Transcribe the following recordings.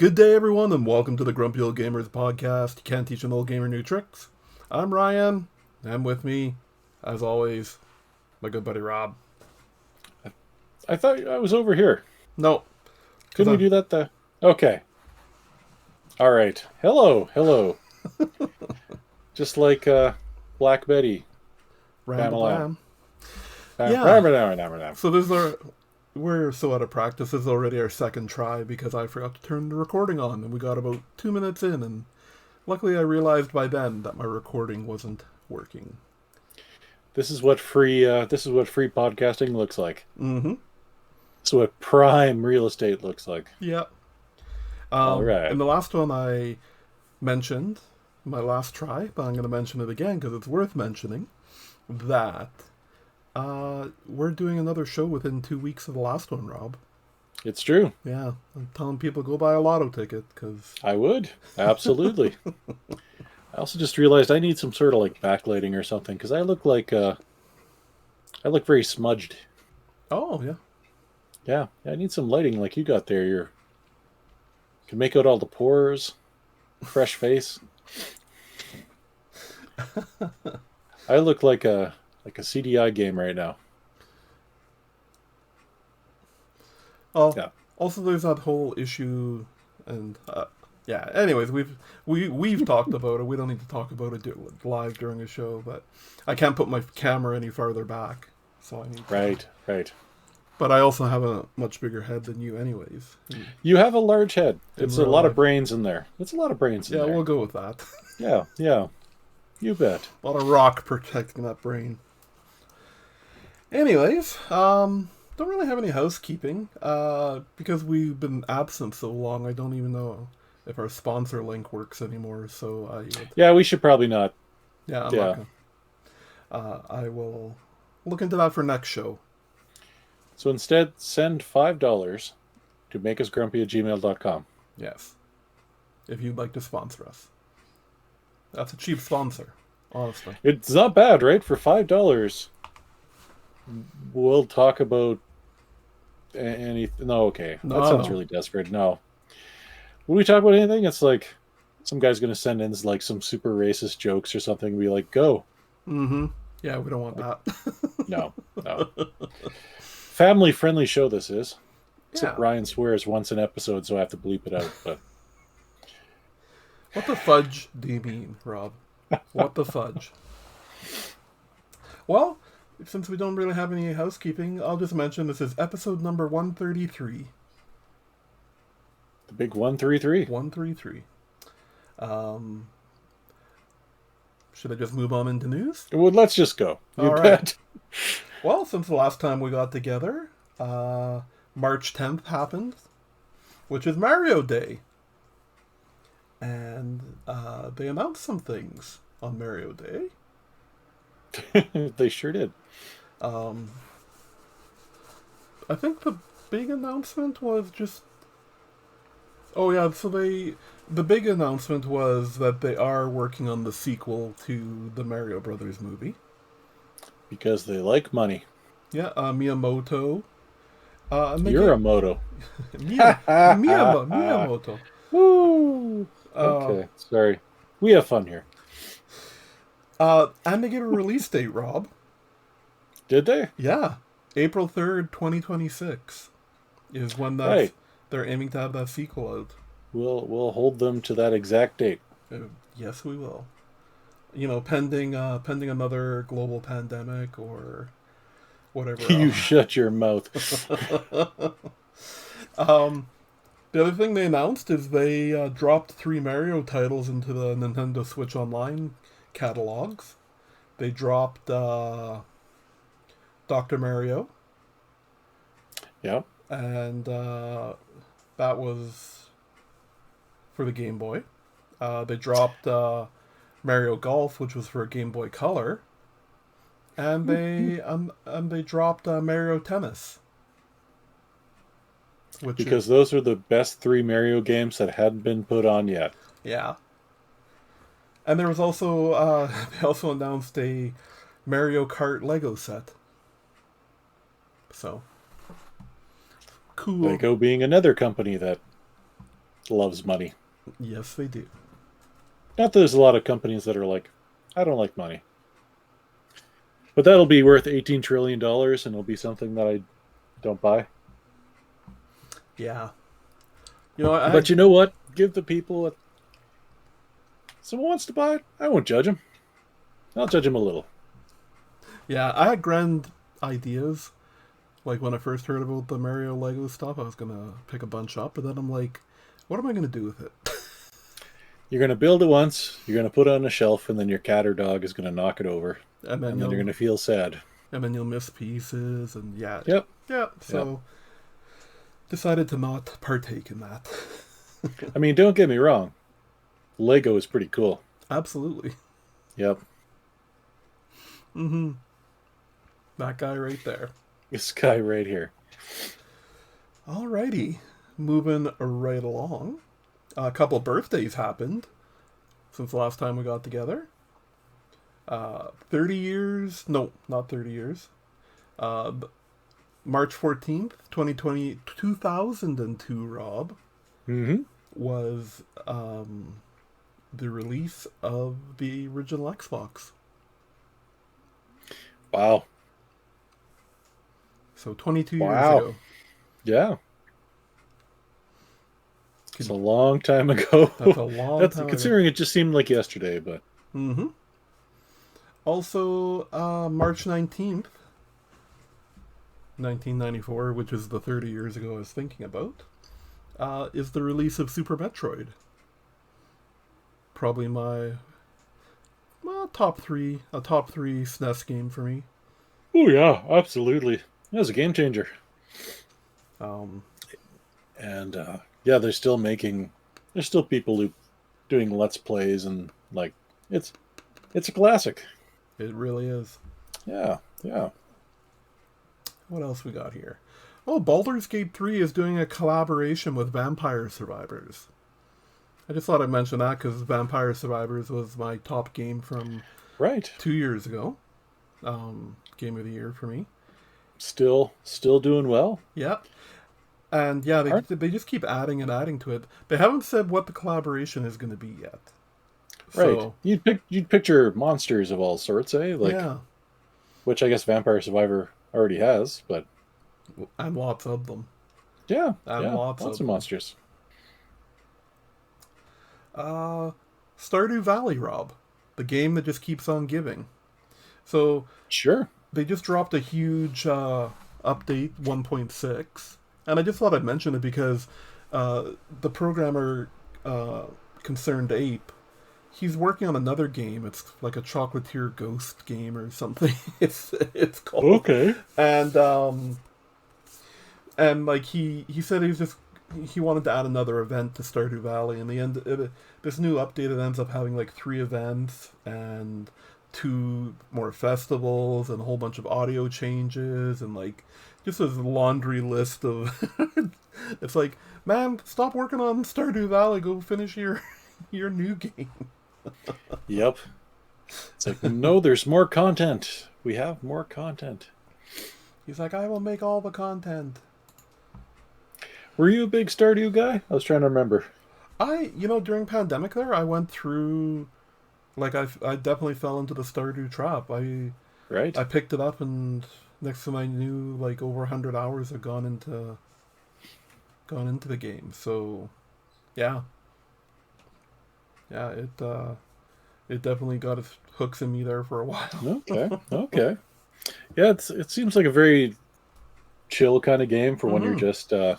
Good day, everyone, and welcome to the Grumpy Old Gamers podcast. You can't teach an old gamer new tricks. I'm Ryan, and with me, as always, my good buddy Rob. I thought I was over here. No. Couldn't we do that? Okay. All right. Hello. Just like Black Betty. Ram. Yeah. So we're so out of practice. This is already our second try because I forgot to turn the recording on, and we got about 2 minutes in, and luckily I realized by then that my recording wasn't working. This is what free podcasting looks like. Mm-hmm. This is what prime real estate looks like. Yeah. All right. And the last one I mentioned, my last try, but I'm going to mention it again because it's worth mentioning, that we're doing another show within 2 weeks of the last one, Rob. It's true. Yeah. I'm telling people go buy a lotto ticket because... I would. Absolutely. I also just realized I need some sort of like backlighting or something because I look like I look very smudged. Oh, yeah. Yeah, I need some lighting like you got there. You can make out all the pores, fresh face. I look like a CDI game right now. Oh, yeah. Also, there's that whole issue, and yeah. Anyways, we've talked about it. We don't need to talk about it live during a show, but I can't put my camera any farther back, so I need to. Right. But I also have a much bigger head than you, anyways. You have a large head. It's a lot life. of brains in there. It's a lot of brains in there. Yeah, we'll go with that. Yeah. You bet. A lot of rock protecting that brain. Anyways, don't really have any housekeeping. Because we've been absent so long, I don't even know if our sponsor link works anymore. So yeah, we should probably not. Yeah, I'm not gonna. I will look into that for next show. So instead, send $5 to makeusgrumpy@gmail.com. Yes. If you'd like to sponsor us. That's a cheap sponsor, honestly. It's not bad, right? For $5, we'll talk about anything. No, okay. That sounds really desperate. No. When we talk about anything, it's like some guy's going to send in like some super racist jokes or something. We like, go. Mm-hmm. Yeah, we don't want that. No. Family-friendly show this is. Except Yeah. Ryan swears once an episode, so I have to bleep it out. But what the fudge do you mean, Rob? What the fudge? Well, since we don't really have any housekeeping, I'll just mention this is episode number 133. The big 133. 133. Should I just move on into news? Well, let's just go. You All bet. Right. Well, since the last time we got together, March 10th happened, which is Mario Day. And they announced some things on Mario Day. They sure did. I think the big announcement was just... Oh yeah, so the big announcement was that they are working on the sequel to the Mario Brothers movie. Because they like money. Yeah, Miyamoto. You're a moto. Miyamoto. Woo! Okay, sorry. We have fun here. And they gave a release date, Rob. Did they? Yeah. April 3rd, 2026 is when they're aiming to have that sequel out. We'll hold them to that exact date. Yes, we will. You know, pending another global pandemic or whatever. You shut your mouth. The other thing they announced is they dropped 3 Mario titles into the Nintendo Switch Online catalogs. They dropped Dr. Mario. Yeah. And that was for the Game Boy. They dropped Mario Golf, which was for Game Boy Color. And they dropped Mario Tennis. Because those are the best 3 Mario games that hadn't been put on yet. Yeah. And there was also, they also announced a Mario Kart Lego set. So, cool. Lego being another company that loves money. Yes, they do. Not that there's a lot of companies that are like, I don't like money. But that'll be worth $18 trillion and it'll be something that I don't buy. Yeah. But you know what? Give the people what someone wants to buy it. I won't judge them. I'll judge them a little. Yeah, I had grand ideas. Like when I first heard about the Mario Lego stuff, I was gonna pick a bunch up, but then I'm like, what am I gonna do with it? You're going to build it once, you're going to put it on a shelf, and then your cat or dog is going to knock it over. And then you're going to feel sad. And then you'll miss pieces, and yeah. Yep. Yeah, so decided to not partake in that. I mean, don't get me wrong. Lego is pretty cool. Absolutely. Yep. Mm-hmm. That guy right there. This guy right here. Alrighty. Moving right along. A couple birthdays happened since the last time we got together. 30 years. No, not 30 years. March 14th, 2002, Rob, was the release of the original Xbox. Wow. So 22 years ago. Yeah. It's a long time ago. That's a long time considering ago. It just seemed like yesterday, but... Mm-hmm. Also, March 19th, 1994, which is the 30 years ago I was thinking about, is the release of Super Metroid. Probably my top three SNES game for me. Oh yeah, absolutely. That was a game changer. There's still people doing Let's Plays, and like it's a classic. It really is. Yeah. What else we got here? Oh, Baldur's Gate 3 is doing a collaboration with Vampire Survivors. I just thought I'd mention that because Vampire Survivors was my top game from 2 years ago. Game of the year for me. Still doing well. Yep. And yeah, they just keep adding and adding to it. They haven't said what the collaboration is going to be yet. Right. So, you'd picture monsters of all sorts, eh? Which I guess Vampire Survivor already has, but and lots of them. Yeah. And lots of monsters. Stardew Valley, Rob. The game that just keeps on giving. So sure. They just dropped a huge update 1.6. And I just thought I'd mention it because the programmer, Concerned Ape, he's working on another game. It's like a Chocolatier Ghost game or something. it's called. Okay. And like he said he wanted to add another event to Stardew Valley. In the end, this new update, it ends up having like 3 events and 2 more festivals and a whole bunch of audio changes and like just a laundry list of it's like, man, stop working on Stardew Valley, go finish your new game. Yep. It's like, no, there's more content. We have more content. He's like, I will make all the content. Were you a big Stardew guy? I was trying to remember. During pandemic there, I went through, like, I definitely fell into the Stardew trap. I picked it up, and next thing I knew, like, over 100 hours had gone into the game. So, yeah. Yeah, it definitely got its hooks in me there for a while. Okay. Yeah, it seems like a very chill kind of game for when you're just... and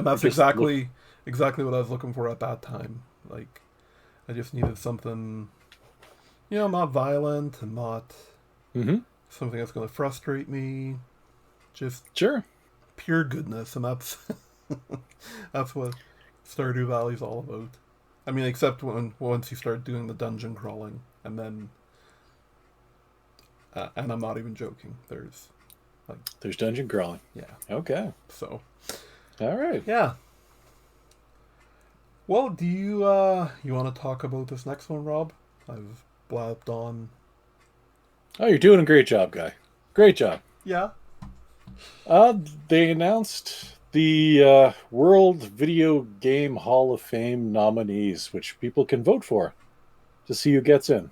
that's exactly what I was looking for at that time. Like, I just needed something, not violent and not something that's going to frustrate me. Just pure goodness, and that's that's what Stardew Valley's all about. I mean, except once you start doing the dungeon crawling, and then, and I'm not even joking. There's dungeon crawling. Yeah. Okay. So. All right. Yeah. Well, do you want to talk about this next one, Rob? I've blabbed on. Oh, you're doing a great job, guy. Great job. Yeah. They announced the World Video Game Hall of Fame nominees, which people can vote for to see who gets in.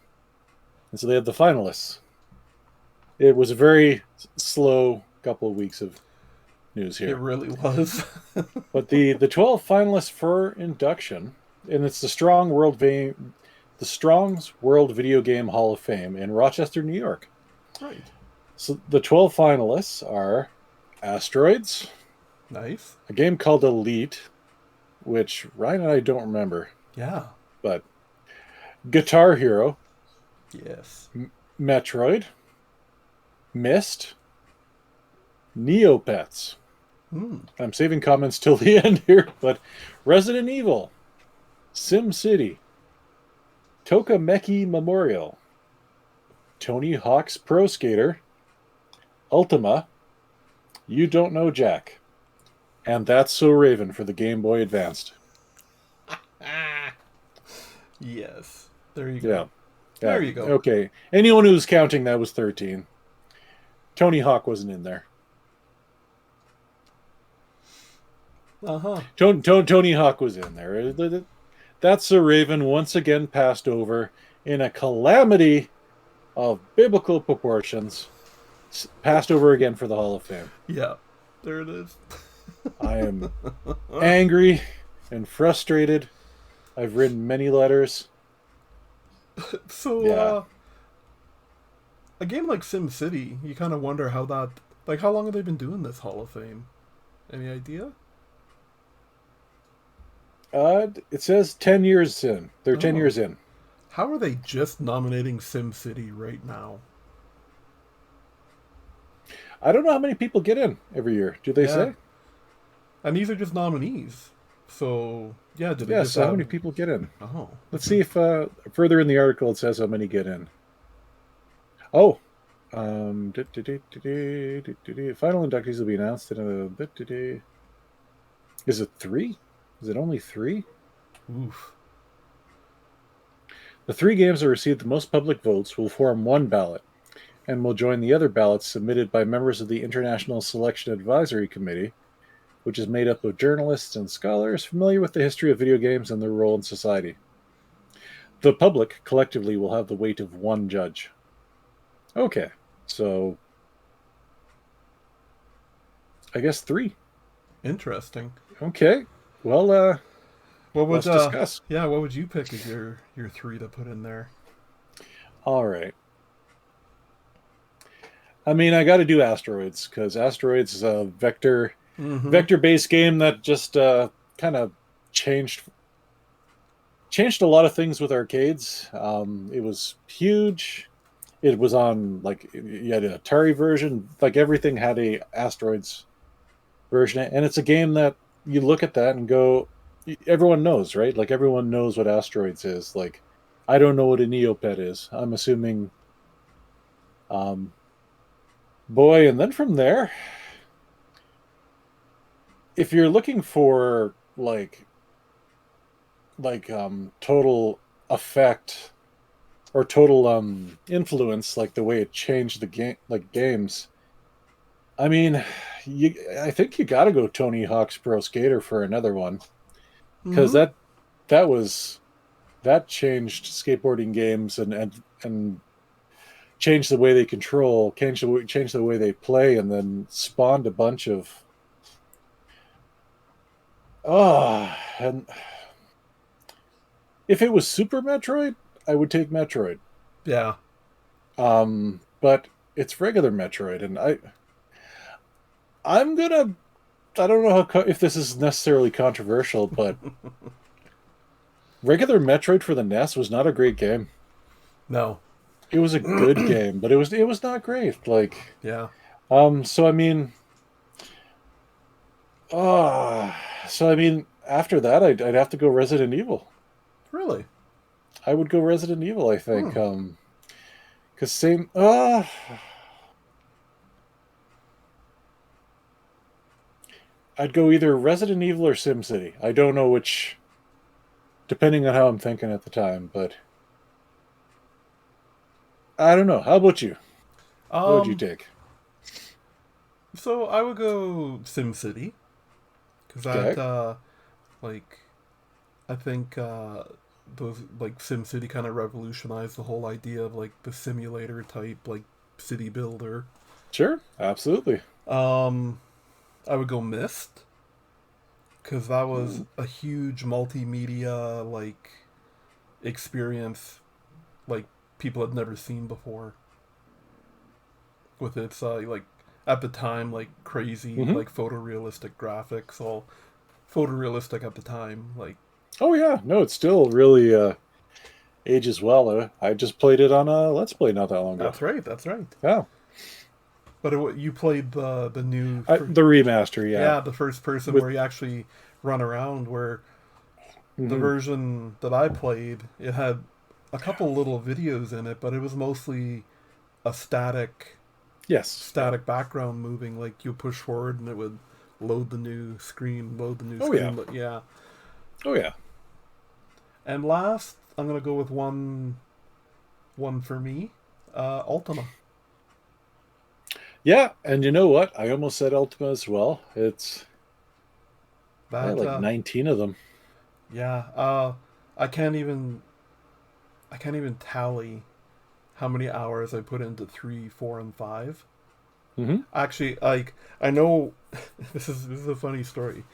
And so they have the finalists. It was a very slow couple of weeks of news here. It really was. But the 12 finalists for induction, and it's the Strong's World Video Game Hall of Fame in Rochester, New York. Right. So the 12 finalists are Asteroids. Nice. A game called Elite, which Ryan and I don't remember. Yeah. But Guitar Hero. Yes. Metroid. Myst. Neopets. I'm saving comments till the end here, but Resident Evil. Sim City. Tokimeki Memorial. Tony Hawk's Pro Skater. Ultima. You Don't Know Jack. And That's So Raven for the Game Boy Advanced. Yes. There you go. Yeah. There you go. Okay. Anyone who's counting, that was 13. Tony Hawk wasn't in there. Uh-huh. Tony Hawk was in there. That's So Raven once again passed over in a calamity of biblical proportions. Passed over again for the Hall of Fame. Yeah. There it is. I am angry and frustrated. I've written many letters. So, a game like Sim City, you kind of wonder how that... Like, how long have they been doing this Hall of Fame? Any idea? It says 10 years in. They're 10 years in. How are they just nominating Sim City right now? I don't know how many people get in every year. Do they say? And these are just nominees. So, yeah, did they just so how many people get in? Oh. Let's see if further in the article it says how many get in. Oh. Final inductees will be announced in a bit today. Is it 3? Is it only 3? Oof. The 3 games that received the most public votes will form one ballot and will join the other ballots submitted by members of the International Selection Advisory Committee, which is made up of journalists and scholars familiar with the history of video games and their role in society. The public collectively will have the weight of one judge. Okay, so I guess 3. Interesting. Okay, well, let's discuss. Yeah, what would you pick as your 3 to put in there? All right. I mean, I got to do Asteroids because Asteroids is a vector-based game that just kind of changed a lot of things with arcades. It was huge. It was on, like, you had an Atari version. Like, everything had a Asteroids version. And it's a game that you look at that and go, everyone knows, right? Like, everyone knows what Asteroids is. Like, I don't know what a Neopet is. I'm assuming... boy, and then from there, if you're looking for total effect or total influence, like the way it changed the game, like games, I mean, I think you got to go Tony Hawk's Pro Skater for another one, because that changed skateboarding games and changed the way they control, changed the way they play, and then spawned a bunch of and if it was Super Metroid, I would take Metroid. Yeah. But it's regular Metroid, and I don't know if this is necessarily controversial, but regular Metroid for the NES was not a great game. No. It was a good game, but it was not great. Like, yeah. So I mean, after that, I'd have to go Resident Evil. Really? I would go Resident Evil, I think. Because same. I'd go either Resident Evil or SimCity. I don't know which, depending on how I'm thinking at the time, but I don't know. How about you? What would you take? So I would go SimCity. because that like I think those like SimCity kind of revolutionized the whole idea of like the simulator type like city builder. Sure, absolutely. I would go Myst because that was a huge multimedia like experience like people had never seen before with its like at the time like crazy like photorealistic graphics, all photorealistic at the time, like oh yeah, no, it's still really ages well. I just played it on a Let's Play not that long ago. that's right. Yeah, But you played the new the remaster, yeah. yeah, the first person With where you actually run around, where the version that I played, it had a couple little videos in it, but it was mostly a static background moving. Like you push forward and it would load the new screen, Yeah. But yeah. Oh yeah. And last, I'm gonna go with one for me, Ultima. Yeah, and you know what? I almost said Ultima as well. It's I had like 19 of them. Yeah. I can't even tally how many hours I put into 3, 4, and 5. Actually, like I know this is a funny story.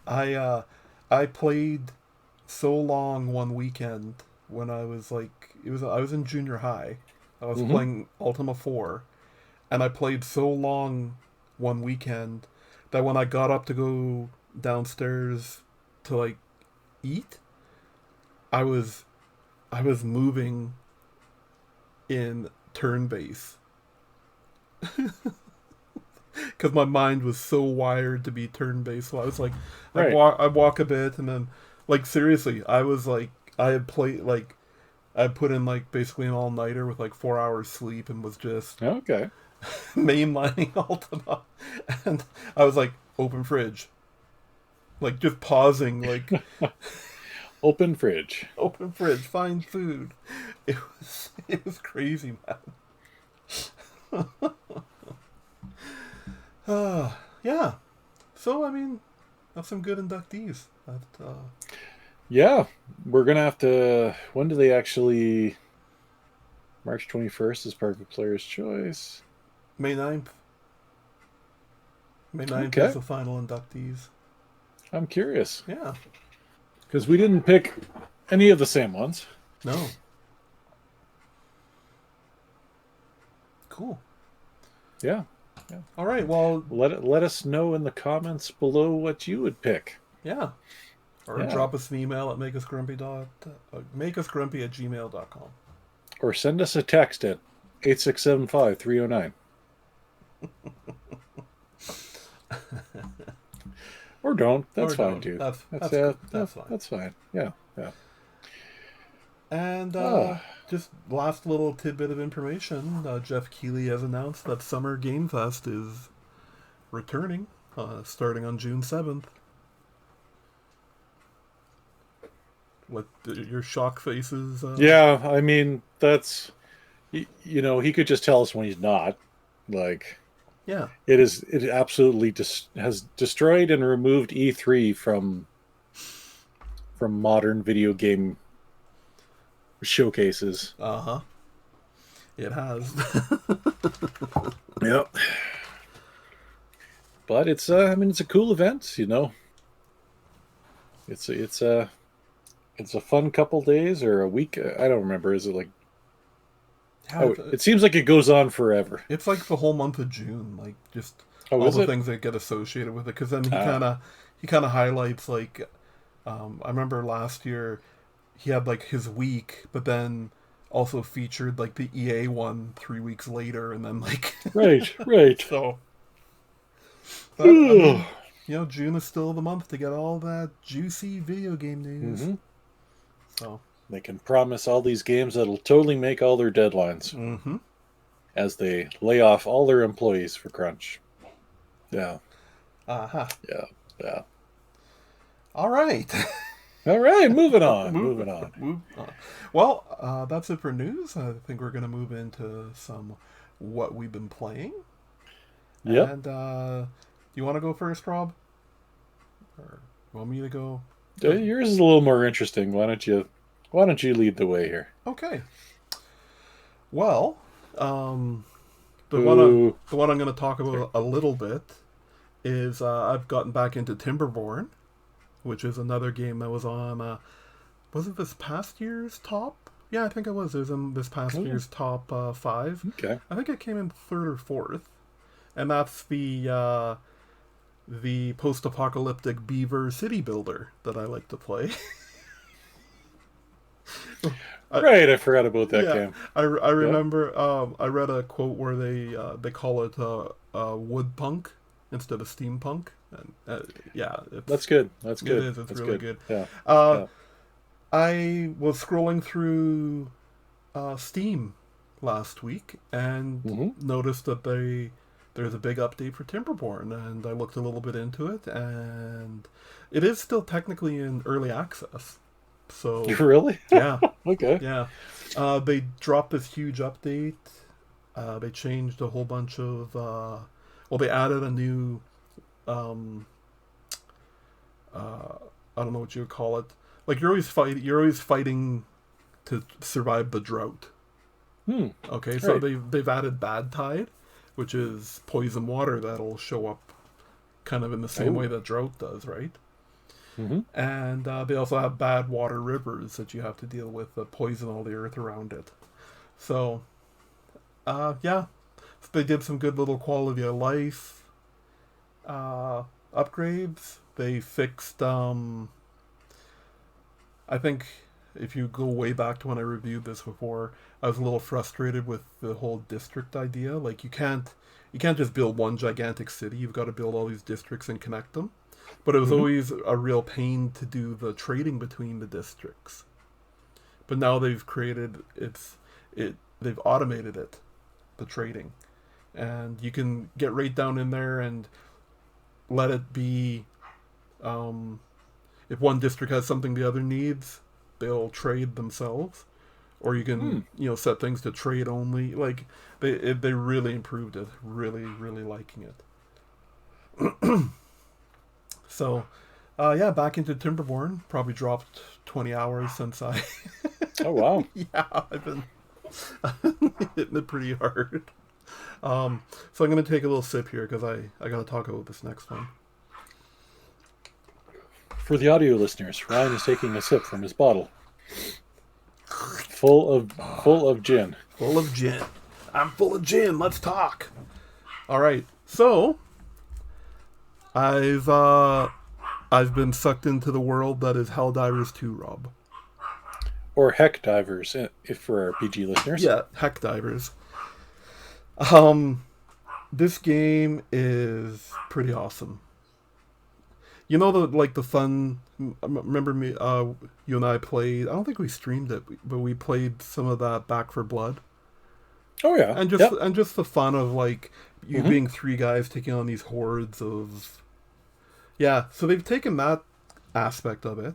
I played so long one weekend when I was like I was in junior high. I was playing Ultima 4, and I played so long one weekend that when I got up to go downstairs to like eat, I was moving in turn base because my mind was so wired to be turn based. So I was like, Right. I walk a bit, and then like seriously, I was like, I had played like I put in like basically an all nighter with like 4 hours sleep and was just Okay. mainlining Ultima, and I was like, open fridge, like just pausing, like Open fridge. open fridge, find food. It was crazy, man. Yeah. So I mean, that's some good inductees. Yeah, we're gonna have to. When do they actually? March 21st is part of the player's choice. May 9th. May 9th Okay. is the final inductees. I'm curious. Yeah. Because we didn't pick any of the same ones. No. Cool. Yeah. All right. Well, let us know in the comments below what you would pick. yeah. Or drop us an email at makeusgrumpy@gmail.com. Or send us a text at 8675-309. Or don't. That's fine too. That's fine. That's fine. Yeah. And just last little tidbit of information: Jeff Keighley has announced that Summer Game Fest is returning, starting on June 7th. What your shock faces? Yeah, I mean that's you know, he could just tell us when he's not. Like, yeah, it absolutely has destroyed and removed E3 from modern video game showcases. It has. Yep. But it's I mean it's a cool event, you know. It's a fun couple days or a week. I don't remember. Is it like? It seems like it goes on forever. It's like the whole month of June, like just all the things that get associated with it. Because then he kind of highlights like, I remember last year he had like his week, but then also featured like the EA one 3 weeks later, and then like right. So, but, I mean, you know, June is still the month to get all that juicy video game news. So they can promise all these games that'll totally make all their deadlines as they lay off all their employees for crunch. Yeah. Yeah. All right. All right, moving on. Well, that's it for news. I think we're going to move into some what we've been playing. Yep. And you want to go first, Rob? Or want me to go? Yours is a little more interesting. Why don't you lead the way here? Okay. Well, the one I'm going to talk about a little bit is I've gotten back into Timberborn, which is another game that was on. Was it this past year's top? Yeah, I think it was. It was in this past year's top 5. Okay. I think it came in 3rd or 4th, and that's the post-apocalyptic beaver city builder that I like to play. Right, I forgot about that game. I remember I read a quote where they call it wood punk instead of steampunk, and that's good. That's good. It is. It's really good. Yeah. I was scrolling through Steam last week and noticed that there's a big update for Timberborn, and I looked a little bit into it, and it is still technically in early access. So really? Yeah. Okay. Yeah. They dropped this huge update. They changed a whole bunch of they added a new I don't know what you would call it. Like you're always fighting to survive the drought. Okay, so right. they've added Bad Tide, which is poison water that'll show up kind of in the same way that drought does, right? And they also have bad water rivers that you have to deal with that poison all the earth around it. So, they did some good little quality of life upgrades. They fixed, I think if you go way back to when I reviewed this before, I was a little frustrated with the whole district idea. Like you can't just build one gigantic city. You've got to build all these districts and connect them. But it was always a real pain to do the trading between the districts. But now they've they've automated it, the trading. And you can get right down in there and let it be, if one district has something the other needs, they'll trade themselves. Or you can, set things to trade only. Like, they really improved it. Really, really liking it. So, back into Timberborn. Probably dropped 20 hours since I... Oh, wow. Yeah, I've been hitting it pretty hard. So I'm going to take a little sip here because I got to talk about this next one. For the audio listeners, Ryan is taking a sip from his bottle. Full of gin. Full of gin. I'm full of gin. Let's talk. All right. So... I've been sucked into the world that is Helldivers 2, Rob. Or Heckdivers, if for our PG listeners. Yeah, Heckdivers. This game is pretty awesome. You know the fun. Remember me? You and I played. I don't think we streamed it, but we played some of that Back for Blood. Oh yeah, and just the fun of like you being 3 guys taking on these hordes of. Yeah, so they've taken that aspect of it.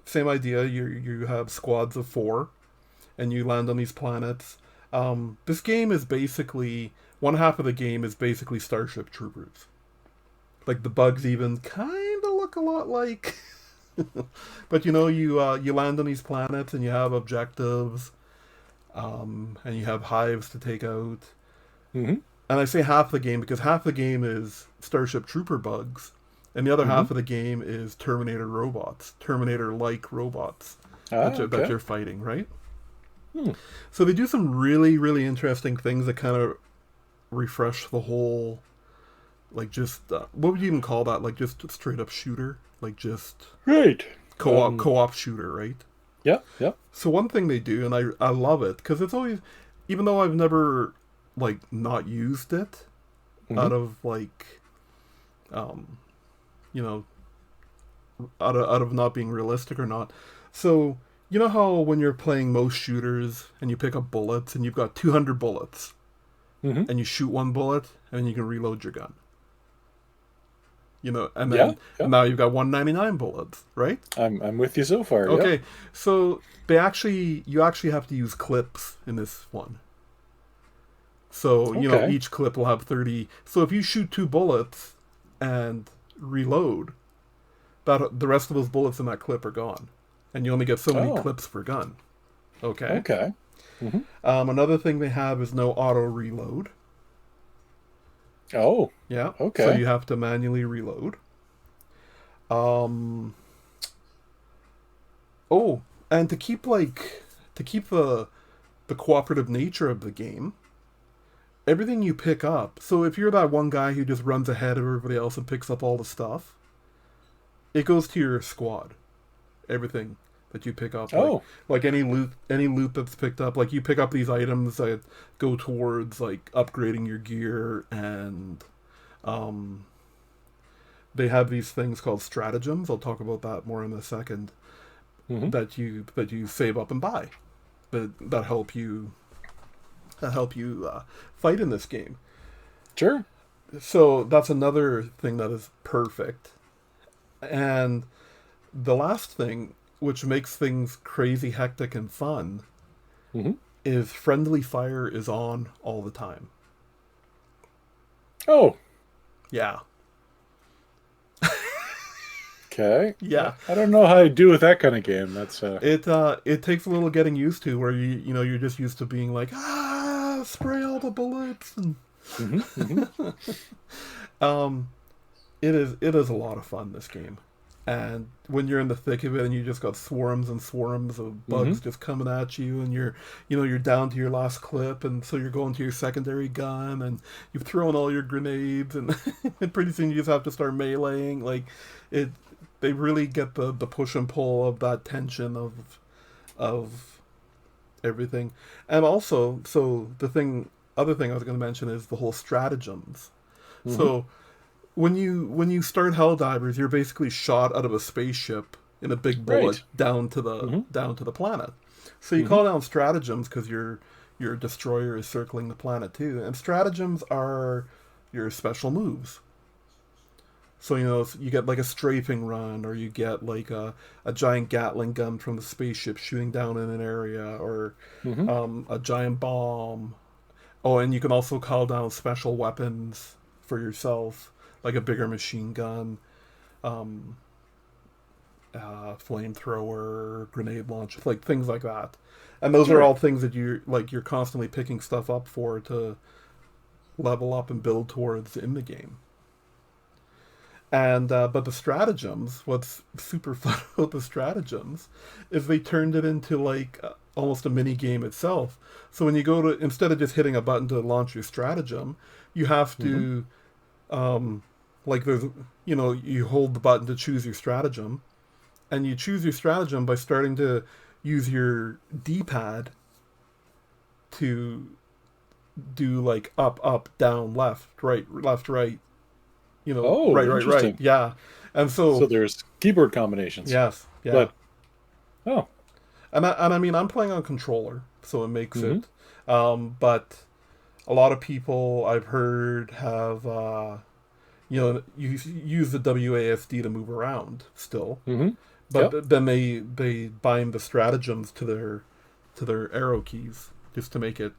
Same idea. You have squads of 4, and you land on these planets. This game is basically one half of the game is basically Starship Troopers. Like the bugs even kind of look a lot like. But you land on these planets and you have objectives, and you have hives to take out. And I say half the game because half the game is Starship Trooper bugs, and the other half of the game is Terminator-like robots that you're fighting, right? So they do some really, really interesting things that kind of refresh the whole, like just, what would you even call that? Like just straight up shooter? Like just... Right. Co-op shooter, right? Yeah. So one thing they do, and I love it, because it's always, even though I've never... like not used it out of like out of not being realistic or not. So you know how when you're playing most shooters and you pick up bullets and you've got 200 bullets and you shoot one bullet and you can reload your gun, and then now you've got 199 bullets, right? I'm with you so far. Okay, so you actually have to use clips in this one. So, each clip will have 30. So if you shoot 2 bullets and reload, the rest of those bullets in that clip are gone, and you only get so many clips per gun. Okay. Okay. Mm-hmm. Another thing they have is no auto reload. Oh. Yeah. Okay. So you have to manually reload. Oh, and to keep the cooperative nature of the game, everything you pick up. So if you're that one guy who just runs ahead of everybody else and picks up all the stuff, it goes to your squad. Everything that you pick up, like any loot that's picked up, like you pick up these items that go towards like upgrading your gear, and they have these things called stratagems. I'll talk about that more in a second. Mm-hmm. that you save up and buy that help you fight in this game. Sure. So that's another thing that is perfect. And the last thing, which makes things crazy hectic and fun, is friendly fire is on all the time. Oh. Yeah. Okay. Yeah. I don't know how I do with that kind of game. That's it takes a little getting used to, where you're just used to being like, spray all the bullets, and it is a lot of fun, this game. And when you're in the thick of it and you just got swarms and swarms of bugs just coming at you, and you're down to your last clip, and so you're going to your secondary gun, and you've thrown all your grenades, and, and pretty soon you just have to start meleeing. Like, they really get the push and pull of that tension of everything. And also, so other thing I was going to mention is the whole stratagems. So when you start Helldivers, you're basically shot out of a spaceship in a big bullet down to the planet. So you call down stratagems because your destroyer is circling the planet too. And stratagems are your special moves. So, you get like a strafing run, or you get like a giant Gatling gun from the spaceship shooting down in an area, or a giant bomb. Oh, and you can also call down special weapons for yourself, like a bigger machine gun, flamethrower, grenade launcher, like things like that. And those are all things that you're constantly picking stuff up for to level up and build towards in the game. And but the stratagems, what's super fun about the stratagems is they turned it into like almost a mini game itself. So when you go to, instead of just hitting a button to launch your stratagem, you have to like there's you hold the button to choose your stratagem, and you choose your stratagem by starting to use your D-pad to do like up, down, left, right, right. Right. Yeah. And so there's keyboard combinations. Yes. Yeah. But, and I mean, I'm playing on controller, so it makes it. But a lot of people I've heard have, you use the WASD to move around still. But then they bind the stratagems to their arrow keys just to make it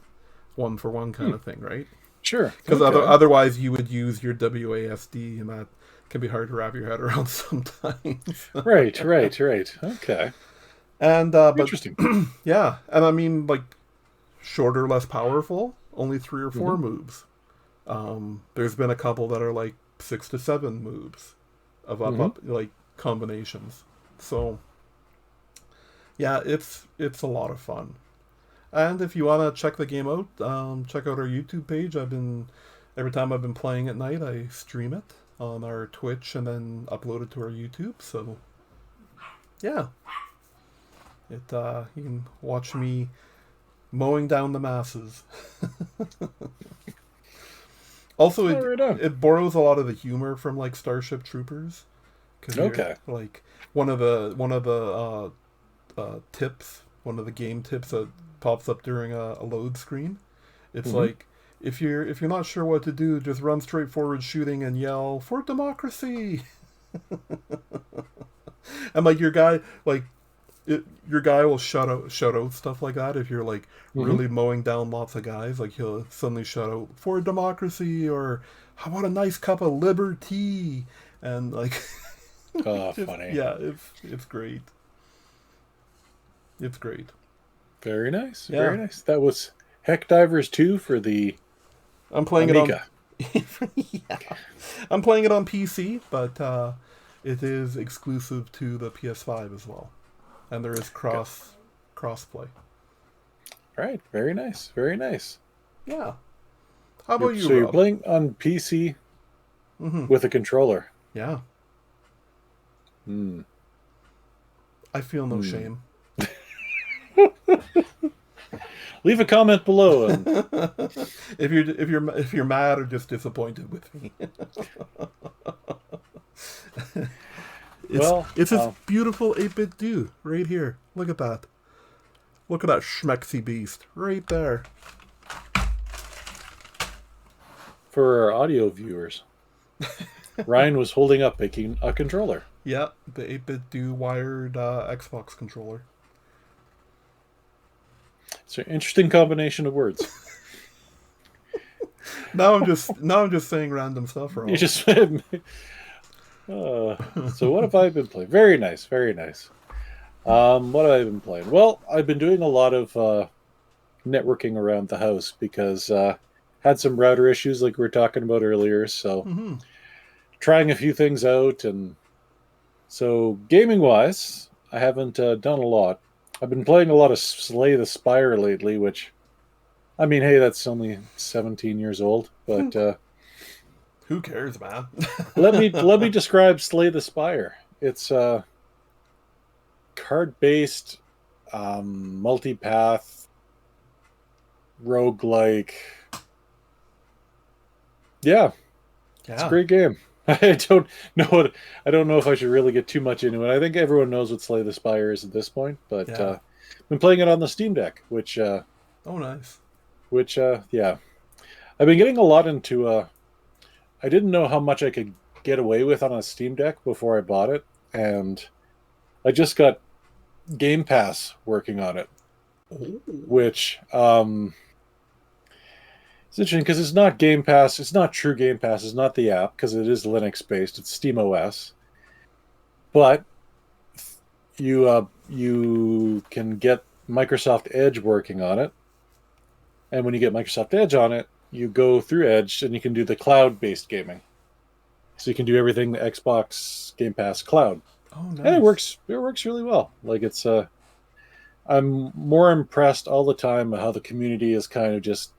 one for one kind of thing, right? Sure. Because otherwise you would use your WASD, and that can be hard to wrap your head around sometimes. Right. Okay. And interesting. Yeah, and I mean, like, shorter, less powerful, only 3 or 4 moves. There's been a couple that are like 6 to 7 moves of up like combinations. So yeah, it's a lot of fun. And if you want to check the game out, check out our YouTube page. Every time I've been playing at night, I stream it on our Twitch and then upload it to our YouTube. So, yeah, you can watch me mowing down the masses. Also, it borrows a lot of the humor from like Starship Troopers. Like one of the tips, one of the game tips that pops up during a load screen. It's like, if you're not sure what to do, just run straight forward shooting and yell for democracy. And like your guy will shout out stuff like that if you're like really mowing down lots of guys. Like he'll suddenly shout out for democracy, or how about a nice cup of liberty. and like, Oh, funny. Yeah, it's great. It's great. Very nice. Yeah. Very nice. That was Helldivers 2 for the I'm playing Amiga. it on. Yeah, I'm playing it on PC, but it is exclusive to the PS5 as well, and there is crossplay. All right. Very nice. Very nice. Yeah. How about you, So Rob? you're playing on PC with a controller. Yeah. I feel no shame. Leave a comment below. And... if you're mad or just disappointed with me. It's this beautiful 8-bit do right here. Look at that. Look at that schmexy beast right there. For our audio viewers, Ryan was holding up a controller. Yeah, the 8-bit do wired Xbox controller. It's an interesting combination of words. Now I'm just saying random stuff wrong. You just so what have I been playing? Very nice, very nice. What have I been playing? Well, I've been doing a lot of networking around the house because had some router issues like we were talking about earlier. So trying a few things out, and so gaming wise, I haven't done a lot. I've been playing a lot of Slay the Spire lately, which, I mean, hey, that's only 17 years old, but who cares, man? let me describe Slay the Spire. It's card-based, multi-path, roguelike. Yeah, it's a great game. I don't know if I should really get tue much into it. I think everyone knows what Slay the Spire is at this point, but I've been playing it on the Steam Deck, which oh, nice. Which yeah, I've been getting a lot into. I didn't know how much I could get away with on a Steam Deck before I bought it, and I just got Game Pass working on it, which it's interesting because it's not Game Pass. It's not true Game Pass. It's not the app because it is Linux based. It's Steam OS, but you can get Microsoft Edge working on it, and when you get Microsoft Edge on it, you go through Edge and you can do the cloud-based gaming. So you can do everything the Xbox Game Pass cloud. Oh, nice. And it works really well. Like it's I'm more impressed all the time at how the community is kind of just,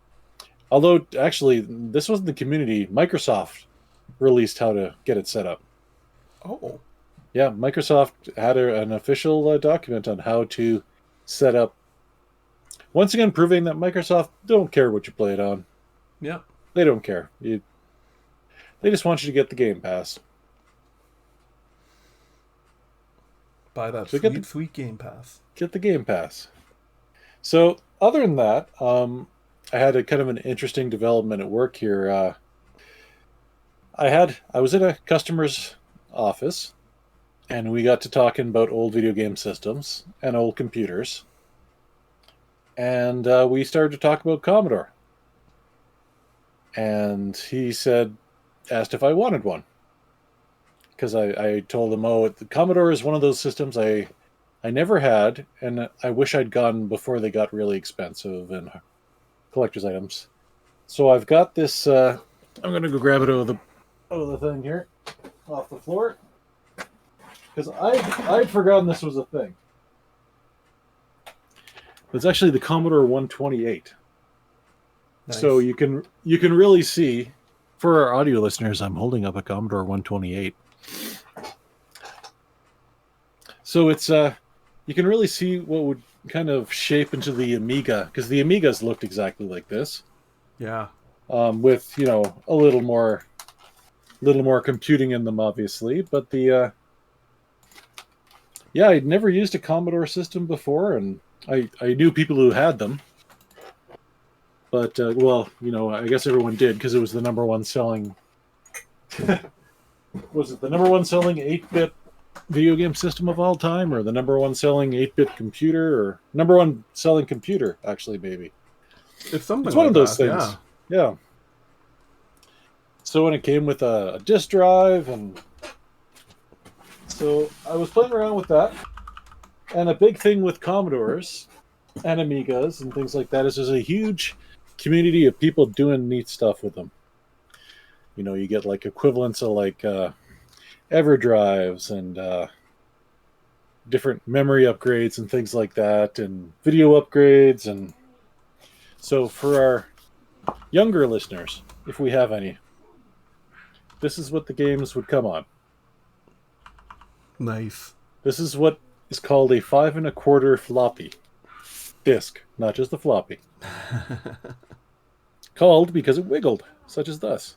although actually this wasn't the community, Microsoft released how to get it set up. Oh. Yeah, Microsoft had an official document on how to set up. Once again, proving that Microsoft don't care what you play it on. Yeah. They don't care. They just want you to get the Game Pass. Buy that so sweet Game Pass. Get the Game Pass. So, other than that, I had a kind of an interesting development at work here. I was in a customer's office, and we got to talking about old video game systems and old computers. And we started to talk about Commodore. And he asked if I wanted one. Because I told him, the Commodore is one of those systems I never had, and I wish I'd gone before they got really expensive and collector's items. So I've got this, I'm going to go grab it out of the thing here, off the floor. Because I'd forgotten this was a thing. It's actually the Commodore 128. Nice. So you can really see, for our audio listeners, I'm holding up a Commodore 128. So it's you can really see what would kind of shape into the Amiga, because the Amigas looked exactly like this. Yeah. With a little more computing in them, obviously, but the I'd never used a Commodore system before, and I knew people who had them. But, I guess everyone did because it was the number one selling... Was it the number one selling 8-bit video game system of all time, or the number one selling 8-bit computer, or number one selling computer, actually, maybe? It's something It's one like of those that, things. Yeah. So when it came with a disk drive and So I was playing around with that, and a big thing with Commodores and Amigas and things like that is there's a huge community of people doing neat stuff with them. You know, you get like equivalents of like EverDrives and different memory upgrades and things like that, and video upgrades. And so for our younger listeners, if we have any, this is what the games would come on. Nice. This is what is called a 5 1/4 floppy disk, not just a floppy. Called because it wiggled, such as thus.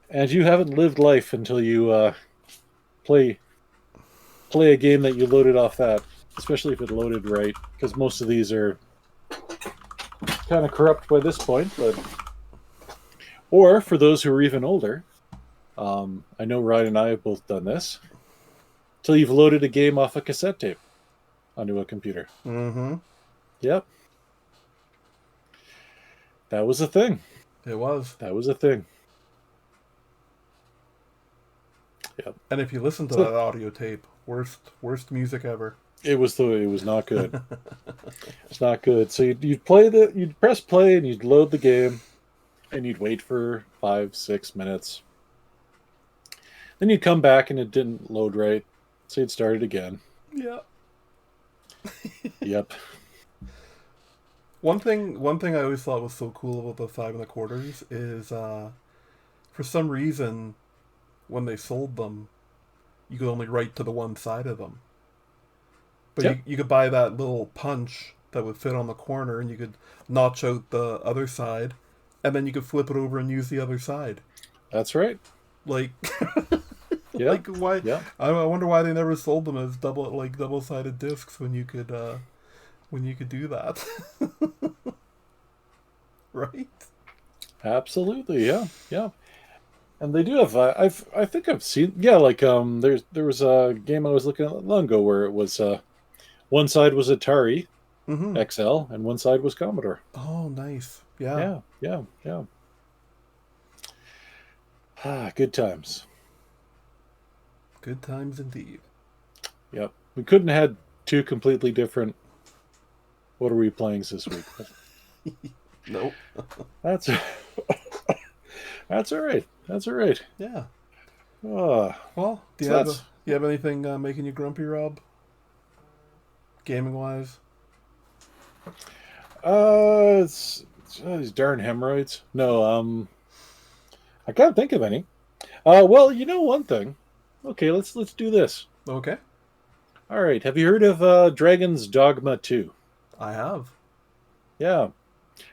And you haven't lived life until you play a game that you loaded off that, especially if it loaded right, because most of these are kind of corrupt by this point. But or for those who are even older, I know Ryan and I have both done this, till you've loaded a game off a cassette tape onto a computer. Mm-hmm. Yep. That was a thing. It was. That was a thing. Yep. And if you listen to that audio tape, worst music ever. It was not good. It's not good. So you'd press play and you'd load the game, and you'd wait for 5-6 minutes. Then you'd come back and it didn't load right, so you'd start it again. Yeah. Yep. One thing I always thought was so cool about the 5 1/4s is, for some reason, when they sold them, you could only write to the one side of them. But yep. you could buy that little punch that would fit on the corner, and you could notch out the other side, and then you could flip it over and use the other side. That's right. Like, yeah. Like why? Yeah. I wonder why they never sold them as double-sided discs when you could do that. Right? Absolutely. Yeah. Yeah. And they do have. I think I've seen. Yeah, like there was a game I was looking at long ago where it was one side was Atari XL and one side was Commodore. Oh, nice. Yeah. Yeah. Ah, good times. Good times indeed. Yep. We couldn't have had two completely different. What are we playing this week? Nope. That's all right. That's all right. Yeah. Well, do you have anything making you grumpy, Rob? Gaming wise? It's these darn hemorrhoids. No, I can't think of any. Well, you know one thing. Okay, let's do this. Okay. All right. Have you heard of Dragon's Dogma 2? I have. Yeah.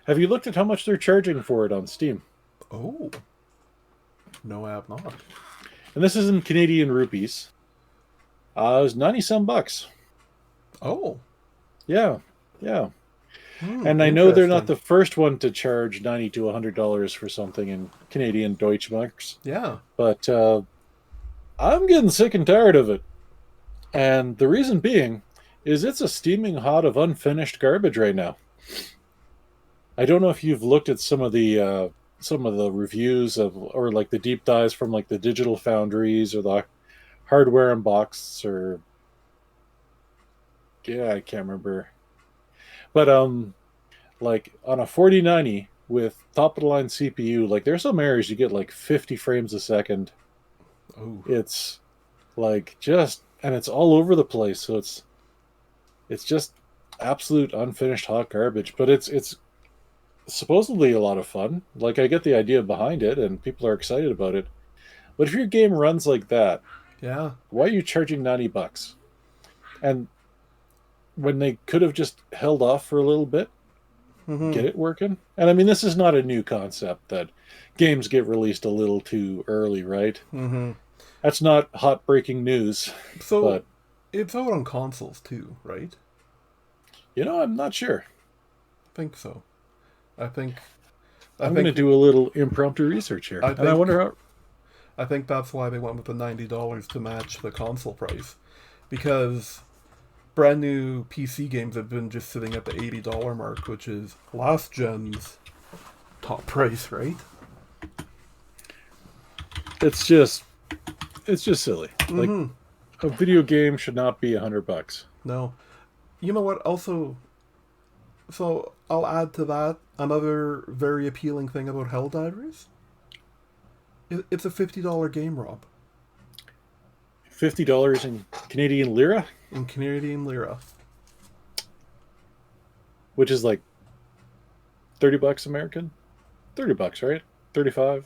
Have you looked at how much they're charging for it on Steam? Oh. No, I have not. And this is in Canadian rupees. It was $90-some. Oh. Yeah. And I know they're not the first one to charge $90 to $100 for something in Canadian Deutschmarks. Yeah. But I'm getting sick and tired of it. And the reason being is it's a steaming hot of unfinished garbage right now. I don't know if you've looked at some of the reviews or like the deep dives from like the Digital Foundries or the Hardware Unboxed or I can't remember. But like on a 4090 with top of the line CPU, like there's some areas you get like 50 frames a second. Oh. It's like and it's all over the place, so it's just absolute unfinished hot garbage. But it's supposedly a lot of fun. Like I get the idea behind it, and people are excited about it. But if your game runs like that, yeah, why are you charging $90? And when they could have just held off for a little bit, get it working. And I mean, this is not a new concept that games get released a little too early, right? Mm-hmm. That's not hot breaking news. So it's out on consoles too, right? I'm not sure. I think so. I'm going to do a little impromptu research here. I wonder how. I think that's why they went with the $90 to match the console price, because brand new PC games have been just sitting at the $80 mark, which is last gen's top price, right? It's just It's just silly. Mm-hmm. Like, a video game should not be $100. No. You know what? Also, so I'll add to that another very appealing thing about Helldivers. It's a $50 game, Rob. $50 in Canadian lira? In Canadian lira. Which is like $30 American? $30, right? 35?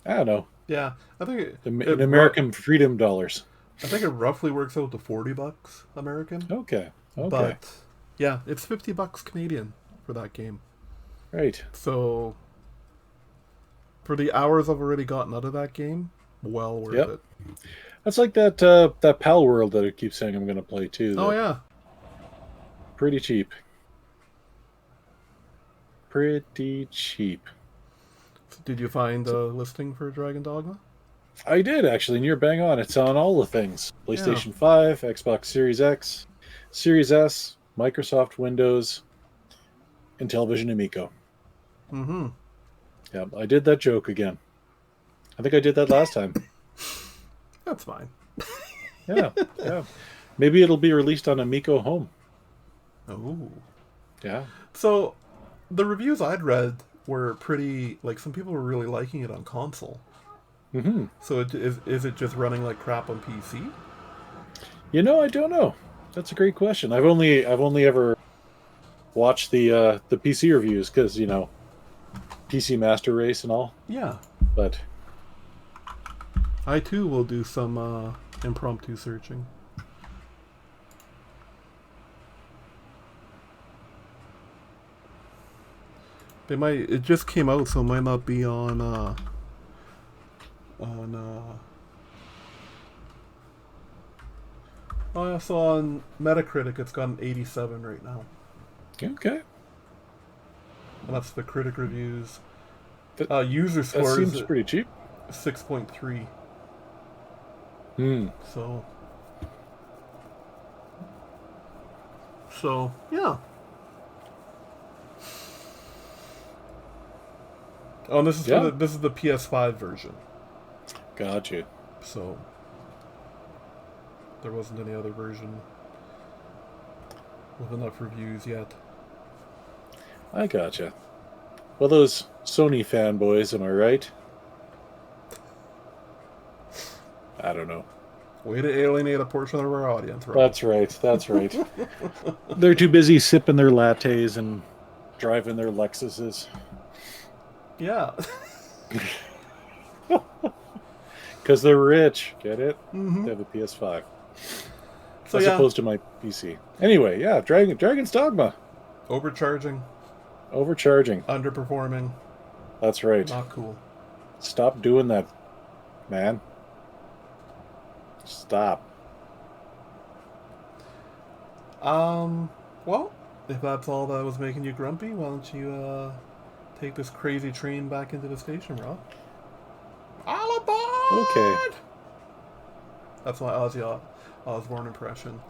I don't know. Yeah, I think in American freedom dollars. I think it roughly works out to $40 American. Okay. But yeah, it's $50 Canadian for that game. Right. So for the hours I've already gotten out of that game, well worth it. That's like that Pal World that I keep saying I'm going to play too. Oh yeah. Pretty cheap. Pretty cheap. Did you find a listing for Dragon Dogma? I did, actually, and you're bang on. It's on all the things. PlayStation 5, Xbox Series X, Series S, Microsoft Windows, and Television Amico. Mm-hmm. Yeah, I did that joke again. I think I did that last time. That's fine. Yeah. Maybe it'll be released on Amico Home. Oh. Yeah. So, the reviews I'd read were pretty, like, some people were really liking it on console. Mm-hmm. So is it just running like crap on PC? I don't know. That's a great question. I've only ever watched the PC reviews because PC Master Race and all. Yeah. But I too will do some impromptu searching. It just came out, so it might not be on oh yeah, so on Metacritic it's got an 87 right now. Okay. And that's the critic reviews. User scores that seems pretty cheap. 6.3. So yeah. Oh, and this is this is the PS5 version. Gotcha. So there wasn't any other version with enough reviews yet. I gotcha. Well, those Sony fanboys, am I right? I don't know. Way to alienate a portion of our audience, right? That's right. They're too busy sipping their lattes and driving their Lexuses. Yeah. Because they're rich. Get it? Mm-hmm. They have a PS5. So, as opposed to my PC. Anyway, yeah, Dragon's Dogma. Overcharging. Underperforming. That's right. Not cool. Stop doing that, man. Stop. Well, if that's all that was making you grumpy, why don't you take this crazy train back into the station, Rob? All aboard! Okay. That's my Ozzy Osbourne impression.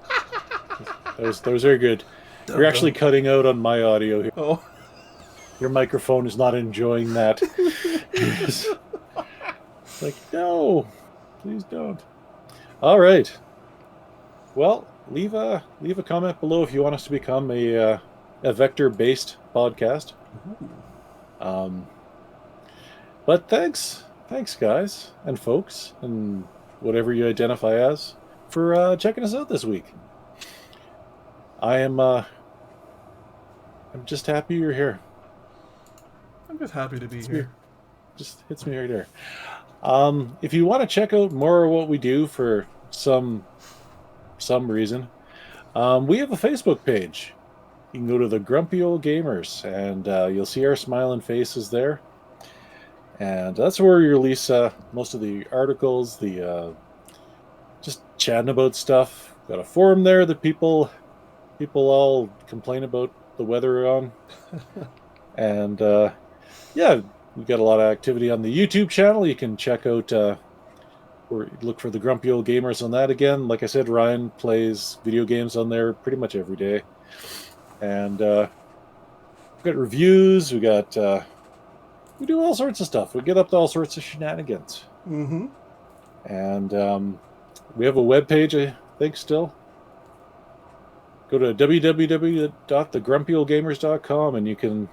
That was very good. You're actually cutting out on my audio here. Oh. Your microphone is not enjoying that. It's like, no, please don't. All right. Well, leave a comment below if you want us to become a vector-based podcast. But thanks guys and folks and whatever you identify as for checking us out this week. I'm just happy you're here. I'm just happy to be here. Just hits me right here. If you want to check out more of what we do for some reason, we have a Facebook page. You can go to the Grumpy Old Gamers, and you'll see our smiling faces there. And that's where we release most of the articles, the just chatting about stuff. Got a forum there that people all complain about the weather on. And yeah, we've got a lot of activity on the YouTube channel. You can check out or look for the Grumpy Old Gamers on that again. Like I said, Ryan plays video games on there pretty much every day. And we've got reviews, we do all sorts of stuff. We get up to all sorts of shenanigans. Mm-hmm. And we have a webpage, I think, still. Go to www.thegrumpyoldgamers.com and you can.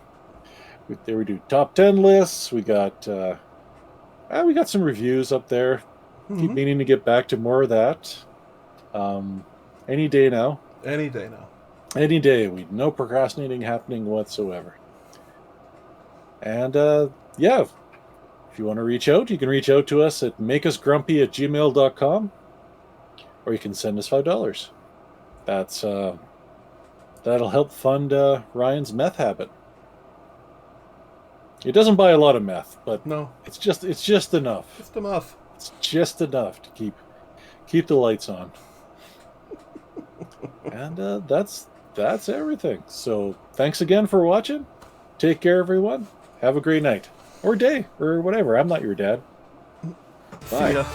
There we do top 10 lists. We got some reviews up there. Keep meaning to get back to more of that. Any day now. Any day now. Any day. No procrastinating happening whatsoever. And yeah, if you want to reach out, you can reach out to us at makeusgrumpy@gmail.com, or you can send us $5. That'll help fund Ryan's meth habit. It doesn't buy a lot of meth, but no, it's just enough. Just enough. It's just enough to keep the lights on. And that's everything. So thanks again for watching. Take care, everyone. Have a great night or day or whatever. I'm not your dad. Bye. See ya.